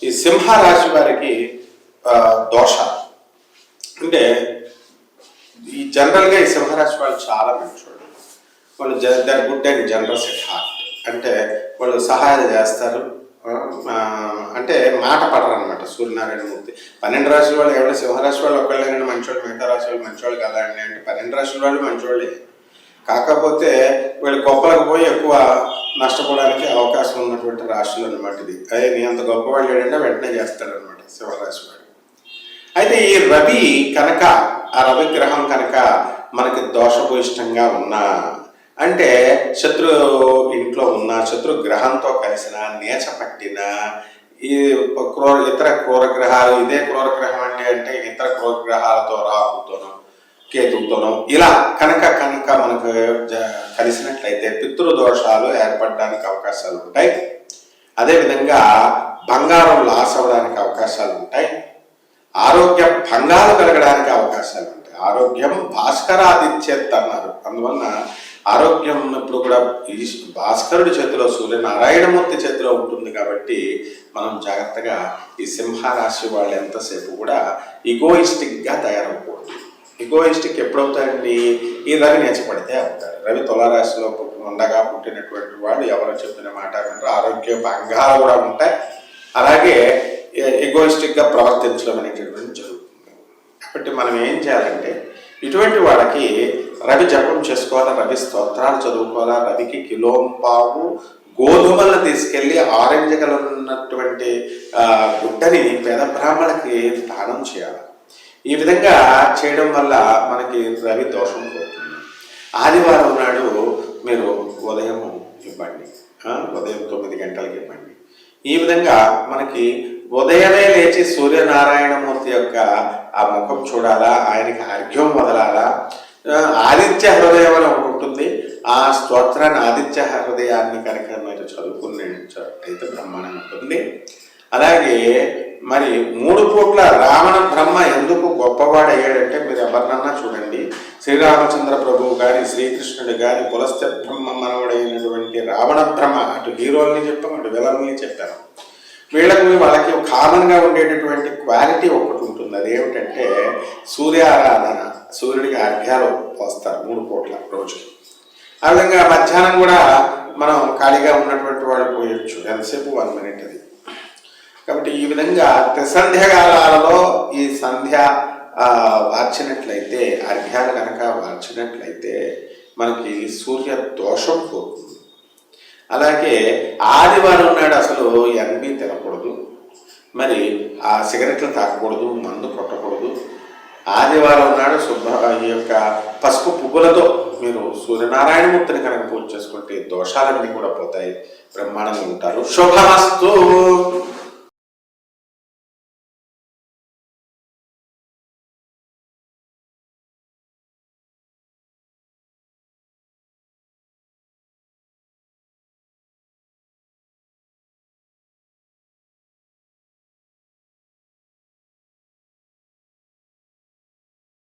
ఈ సింహరాశి వారికి దోషాలు అంటే ఈ జనరల్గా ఈ సింహరాశి వాళ్ళు చాలా మంచివాళ్ళు. వాళ్ళు they're good and generous at heart. అంటే వాళ్ళు సహాయాలు చేస్తారు, అంటే మాట పడరు అనమాట. సూర్యనారాయణమూర్తి 12 రాశుల వాళ్ళు ఎవరు సింహరాశి వాళ్ళు ఒకళ్ళైనా మంచివాళ్ళు, మిగతా రాశి వాళ్ళు మంచివాళ్ళు కదా అండి అంటే 12 రాశుల వాళ్ళు మంచివాళ్ళే. కాకపోతే వీళ్ళు గొప్పలకు పోయి ఎక్కువ నష్టపోవడానికి అవకాశం ఉన్నటువంటి రాశులు అనమాట ఇది. అదే నీ అంత గొప్పవాళ్ళు ఏంటంటే వెంటనే చేస్తాడనమాట సింహరాశి వాడు. అయితే ఈ రవి కనుక, ఆ రవి గ్రహం కనుక మనకి దోషభూయిష్టంగా ఉన్నా అంటే శత్రు ఇంట్లో ఉన్న, శత్రు గ్రహంతో కలిసిన, నేచ పట్టిన ఈ ఇతర క్రూర గ్రహాలు, ఇదే క్రూర గ్రహం అంటే ఇతర క్రూర గ్రహాలతో రాహుతోనో కేతువుతోనో ఇలా కనుక మనకు కలిసినట్లయితే పితృదోషాలు ఏర్పడడానికి అవకాశాలు ఉంటాయి. అదేవిధంగా బంగారం లాస్ అవ్వడానికి అవకాశాలు ఉంటాయి. ఆరోగ్య భంగాలు కలగడానికి అవకాశాలు ఉంటాయి. ఆరోగ్యం భాస్కరాదిత్యత్ అన్నారు. అందువలన ఆరోగ్యం ఇప్పుడు కూడా భాస్కరుడి చేతిలో, సూర్యనారాయణమూర్తి చేతిలో ఉంటుంది. కాబట్టి మనం జాగ్రత్తగా ఈ సింహరాశి వాళ్ళు ఎంతసేపు కూడా ఈగోయిస్టిక్గా తయారవకూడదు. ఈగోయిస్టిక్ ఎప్పుడవుతారండి? ఈ రవి నేర్చబడితే అవుతారు. రవి తులారాశిలో ఉండగా పుట్టినటువంటి వాళ్ళు ఎవరు చెప్పిన మాట వినరు, ఆరోగ్య భంగాలు కూడా ఉంటాయి. అలాగే ఈగోయిస్టిక్గా ప్రవర్తించడం అనేటటువంటి జరుగుతుంది. కాబట్టి మనం ఏం చేయాలంటే ఇటువంటి వాళ్ళకి రవి జపం చేసుకోవాలా, రవి స్తోత్రాలు చదువుకోవాలా, రవికి కిలోంపావు గోధుమలను తీసుకెళ్లి ఆరెంజ్ కలర్ ఉన్నటువంటి గుడ్డని పేద బ్రాహ్మణులకి దానం చేయాలి. ఈ విధంగా చేయడం వల్ల మనకి రవి దోషం పోతుంది. ఆదివారం నాడు మీరు ఉదయం ఇవ్వండి, ఉదయం 9 గంటలకి ఇవ్వండి. ఈ విధంగా మనకి ఉదయమే లేచి సూర్యనారాయణమూర్తి యొక్క ఆ ముఖం చూడాలా, ఆయనకి అర్ఘ్యం వదలాలా. ఆదిత్య హృదయం అని ఒకటి ఉంటుంది. ఆ స్తోత్రాన్ని, ఆదిత్య హృదయాన్ని కనుక మీరు చదువుకున్నట్టయితే బ్రహ్మాండంగా ఉంటుంది. అలాగే మరి 3 పూట్ల రావణ బ్రహ్మ ఎందుకు గొప్పవాడయ్యాడంటే మీరు ఎవరినన్నా చూడండి, శ్రీరామచంద్ర ప్రభువు గారి, శ్రీకృష్ణుడు గారి పులస్త్య బ్రహ్మ మనవడైనటువంటి రావణ బ్రహ్మ, అటు హీరోల్ని చెప్పాము, అటు విలన్ని చెప్పాను. వాళ్ళకి కామన్గా ఉండేటటువంటి క్వాలిటీ ఒకటి ఉంటుంది. అదేమిటంటే సూర్యారాధన, సూర్యుడికి అర్ఘ్యాలు పోస్తారు 3 పూట్ల రోజుకి. ఆ విధంగా మధ్యాహ్నం కూడా మనం ఖాళీగా ఉన్నటువంటి వాళ్ళు పోయొచ్చు, ఎంతసేపు 1 మినిట్ అది. కాబట్టి ఈ విధంగా త్రిసంధ్యకాలాలలో ఈ సంధ్య వార్చినట్లయితే, అర్ఘ్యాలు కనుక వార్చినట్లయితే మనకి సూర్య దోషం పోతుంది. అలాగే ఆదివారం నాడు అసలు ఎన్బి తినకూడదు, మరి ఆ సిగరెట్లు తాగకూడదు, మందు కొట్టకూడదు. ఆదివారం నాడు ఈ యొక్క పసుపు పువ్వులతో మీరు సూర్యనారాయణమూర్తిని కనుక పూజ చేసుకుంటే దోషాలన్నీ కూడా పోతాయి, బ్రహ్మాండంగా ఉంటారు. శుభమస్తు.